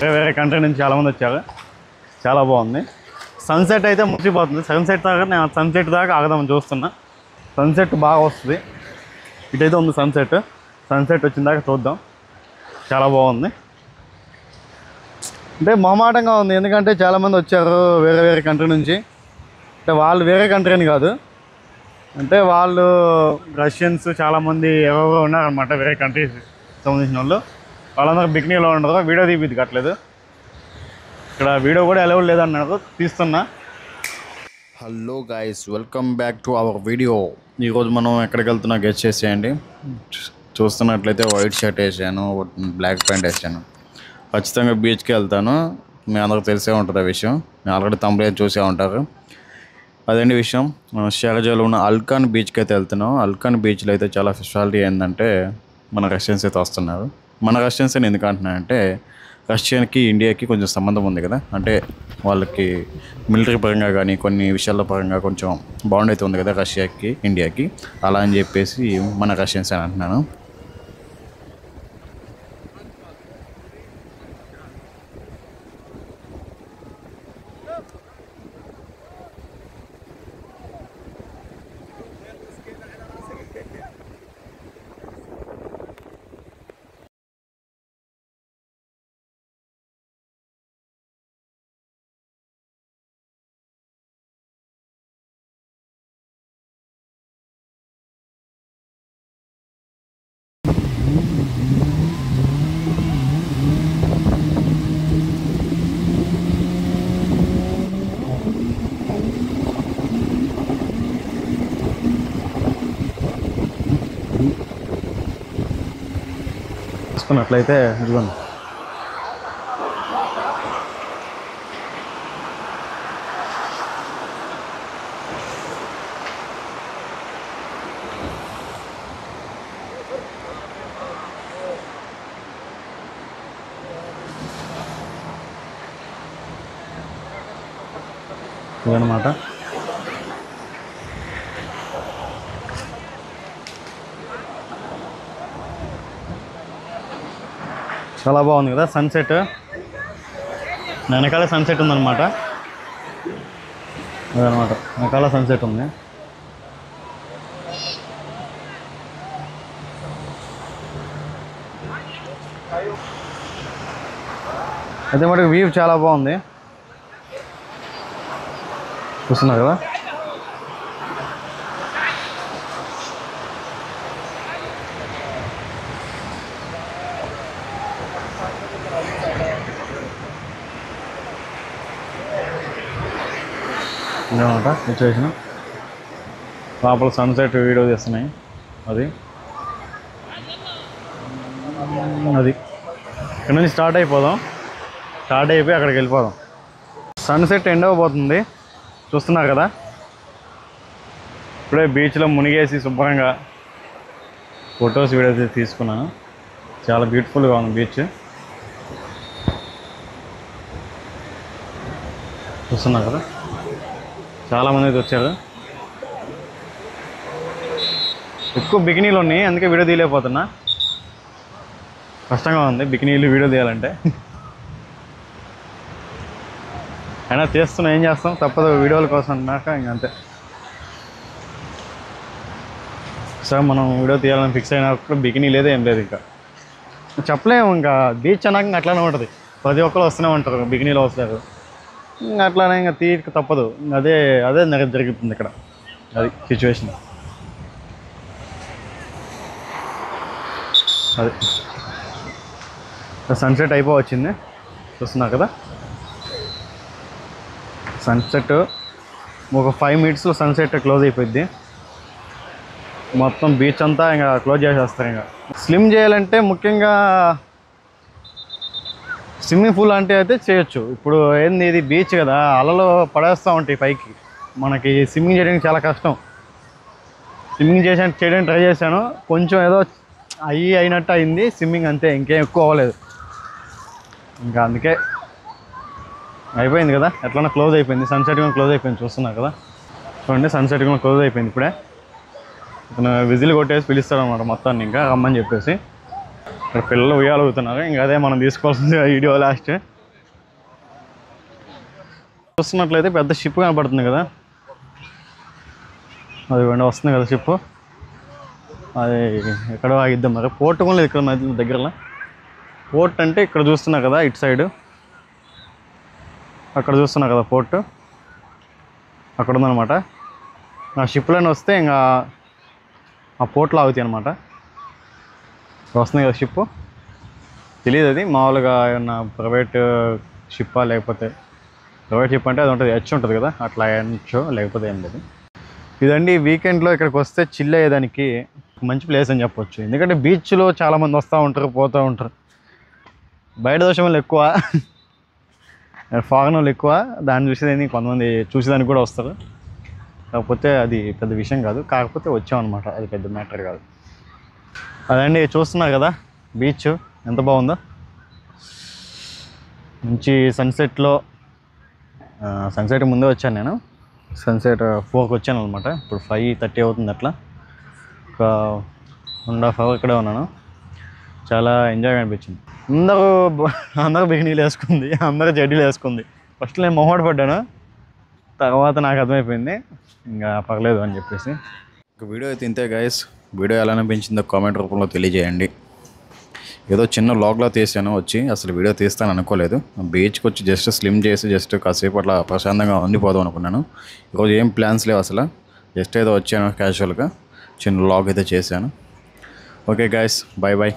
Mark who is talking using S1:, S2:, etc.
S1: వేరే కంట్రీ నుంచి చాలామంది వచ్చారు. చాలా బాగుంది. సన్సెట్ అయితే ముచ్చిపోతుంది. సన్సెట్ దాకా ఆగదామని చూస్తున్నా. సన్సెట్ బాగా వస్తుంది. ఇటైతే ఉంది సన్సెట్ వచ్చిన దాకా చూద్దాం. చాలా బాగుంది. అంటే మొహమాటంగా ఉంది, ఎందుకంటే చాలామంది వచ్చారు వేరే కంట్రీ నుంచి. అంటే వాళ్ళు వేరే కంట్రీ అని కాదు, అంటే వాళ్ళు రష్యన్స్ చాలామంది ఎవరో ఉన్నారనమాట, వేరే కంట్రీస్ సంబంధించిన వాళ్ళు. వాళ్ళందరూ బికినీలో ఉండరు, వీడియో తీపిద్ది కట్టలేదు. ఇక్కడ వీడియో కూడా అలౌడ్ లేదన్నారు, తీస్తున్నా. Hello guys, welcome back to our video. ఈరోజు మనం ఎక్కడికి వెళ్తున్నా గెస్ చేసేయండి. చూస్తున్నట్లయితే వైట్ షర్ట్ వేసాను, బ్లాక్ ప్యాంట్ వేసాను. ఖచ్చితంగా బీచ్కి వెళ్తాను. మీ అందరికి తెలిసే ఉంటుంది ఆ విషయం, మీరు ఆల్రెడీ తమిళ చూసే ఉంటారు. అదేంటి విషయం, షార్జాలో ఉన్న అల్కాన్ బీచ్కి అయితే వెళ్తున్నాం. అల్కాన్ బీచ్లో అయితే చాలా స్పెషాలిటీ ఏంటంటే మన రష్యన్స్ అయితే వస్తున్నారు. మన రష్యన్స్ అని ఎందుకు అంటున్నానంటే, రష్యాకి ఇండియాకి కొంచెం సంబంధం ఉంది కదా, అంటే వాళ్ళకి మిలిటరీ పరంగా కానీ కొన్ని విషయాల పరంగా కొంచెం బాండ్ అయితే ఉంది కదా రష్యాకి ఇండియాకి. అలా అని చెప్పేసి మన రష్యన్స్ అని అంటున్నాను. చూసుకున్నట్లయితే ఇదిగోండి, ఇదన్నమాట. చాలా బాగుంది కదా సన్సెట్. వెనకాల సన్సెట్ ఉందన్నమాట. అదనమాట, వెనకాల సన్సెట్ ఉంది. అయితే మటుకు వ్యూ చాలా బాగుంది, చూస్తున్నారు కదా. ఇదన్నమాట సిచ్యువేషన్. లోపల సన్సెట్ వీడియో తీస్తున్నాయి. అది ఇక్కడ నుంచి స్టార్ట్ అయిపోదాం. స్టార్ట్ అయిపోయి అక్కడికి వెళ్ళిపోదాం. సన్సెట్ ఎండ్ అవ్వబోతుంది, చూస్తున్నారు కదా. ఇప్పుడే బీచ్లో మునిగేసి శుభ్రంగా ఫొటోస్ వీడియోస్ తీసుకున్నాను. చాలా బ్యూటిఫుల్గా ఉంది బీచ్, చూస్తున్నారు కదా. చాలామంది అయితే వచ్చారు. ఎక్కువ బికినీలు ఉన్నాయి, అందుకే వీడియో తీయలేకపోతున్నా. కష్టంగా ఉంది బికినీలు వీడియో తీయాలంటే. అయినా చేస్తున్నా, ఏం చేస్తాం, తప్పదు వీడియోల కోసం అన్నాక ఇంకంతే. సార్ మనం వీడియో తీయాలని ఫిక్స్ అయినప్పుడు బికినీ లేదు, ఏం లేదు. ఇంకా చెప్పలేము, ఇంకా బీచ్ అన్నాక అట్లానే ఉంటుంది. ప్రతి ఒక్కరు వస్తూనే ఉంటారు, బికినీలో వస్తారు. ఇంకా అట్లానే ఇంకా తీయక తప్పదు. అదే జరుగుతుంది ఇక్కడ. అది సిచ్యువేషన్. అది సన్సెట్ అయిపోవచ్చింది, చూస్తున్నారు కదా. సన్సెట్ ఒక 5 minutesలో సన్సెట్ క్లోజ్ అయిపోద్ది. మొత్తం బీచ్ అంతా ఇంకా క్లోజ్ చేసేస్తారు. ఇంకా స్విమ్ చేయాలంటే ముఖ్యంగా స్విమ్మింగ్ పూల్ అంటే అయితే చేయొచ్చు. ఇప్పుడు ఏంది, ఇది బీచ్ కదా, అలలు పడేస్తూ ఉంటాయి పైకి. మనకి స్విమ్మింగ్ చేయడానికి చాలా కష్టం. స్విమ్మింగ్ చేయడానికి ట్రై చేశాను, కొంచెం ఏదో అయినట్టు అయింది స్విమ్మింగ్, అంతే. ఇంకేం ఎక్కువ అవ్వలేదు. ఇంకా అందుకే అయిపోయింది కదా, ఎట్లన్నా క్లోజ్ అయిపోయింది. సన్సెట్ కూడా క్లోజ్ అయిపోయింది, చూస్తున్నారు కదా. చూడండి, సన్సెట్ కూడా క్లోజ్ అయిపోయింది. ఇప్పుడే ఇతను విజిల్ కొట్టేసి పిలుస్తాడు అనమాట మొత్తాన్ని, ఇంకా రమ్మని చెప్పేసి. ఇక్కడ పిల్లలు ఉయ్యాలుగుతున్నారు. ఇంకా అదే మనం తీసుకోవాల్సింది వీడియో లాస్ట్. చూస్తున్నట్లయితే పెద్ద షిప్ కనపడుతుంది కదా, అది వస్తుంది కదా షిప్. అది ఎక్కడో ఆగిద్దాం మరి. పోర్ట్ కూడా లేదు ఇక్కడ మధ్య దగ్గరలో. పోర్ట్ అంటే ఇక్కడ చూస్తున్నా కదా, ఇటు సైడు అక్కడ చూస్తున్నా కదా పోర్ట్, అక్కడ ఉందన్నమాట. ఆ షిప్లోనే వస్తే ఇంకా ఆ పోర్ట్లో ఆగుతాయి అనమాట. వస్తుంది కదా షిప్, తెలియదు అది మామూలుగా ఏమన్నా ప్రైవేట్ షిప్పా లేకపోతే ప్రైవేట్ షిప్ అంటే అది ఉంటుంది, హెచ్ ఉంటుంది కదా, అట్లా హెచ్చో లేకపోతే ఏం లేదు. ఇదండి వీకెండ్లో ఇక్కడికి వస్తే చిల్ అయ్యేదానికి మంచి ప్లేస్ అని చెప్పొచ్చు. ఎందుకంటే బీచ్లో చాలామంది వస్తూ ఉంటారు, పోతూ ఉంటారు. బయట దేశం వాళ్ళు ఎక్కువ, ఫారెన్ వాళ్ళు ఎక్కువ. దాన్ని చూసేదాన్ని కొంతమంది చూసేదానికి కూడా వస్తారు. కాకపోతే అది పెద్ద విషయం కాదు, కాకపోతే వచ్చామన్నమాట, అది పెద్ద మ్యాటర్ కాదు. అదండి చూస్తున్నారు కదా బీచ్ ఎంత బాగుందో. మంచి సన్సెట్లో, సన్సెట్ ముందే వచ్చాను నేను. సన్సెట్ 4కి వచ్చాను అనమాట. ఇప్పుడు 5:30 అవుతుంది. అట్లా ఒక 1.5 hour ఇక్కడే ఉన్నాను. చాలా ఎంజాయ్గా అనిపించింది. అందరూ బిగినీలు వేసుకుంది, అందరూ జడ్డీలు వేసుకుంది. ఫస్ట్ నేను మొహమాట పడ్డాను, తర్వాత నాకు అర్థమైపోయింది ఇంకా పర్లేదు అని చెప్పేసి. వీడియో అయితే ఇంతే గైస్. వీడియో ఎలా అనిపించిందో కామెంట్ రూపంలో తెలియజేయండి. ఏదో చిన్న వ్లాగ్లో తీసాను వచ్చి, అసలు వీడియో తీస్తాను అనుకోలేదు. బీచ్కి వచ్చి జస్ట్ స్లిమ్ చేసి జస్ట్ కాసేపు అట్లా ప్రశాంతంగా ఉండిపోదాం అనుకున్నాను. ఈరోజు ఏం ప్లాన్స్ లేవు అసలు, జస్ట్ ఏదో వచ్చాను క్యాజువల్గా, చిన్న వ్లాగ్ అయితే చేశాను. Okay guys, bye bye.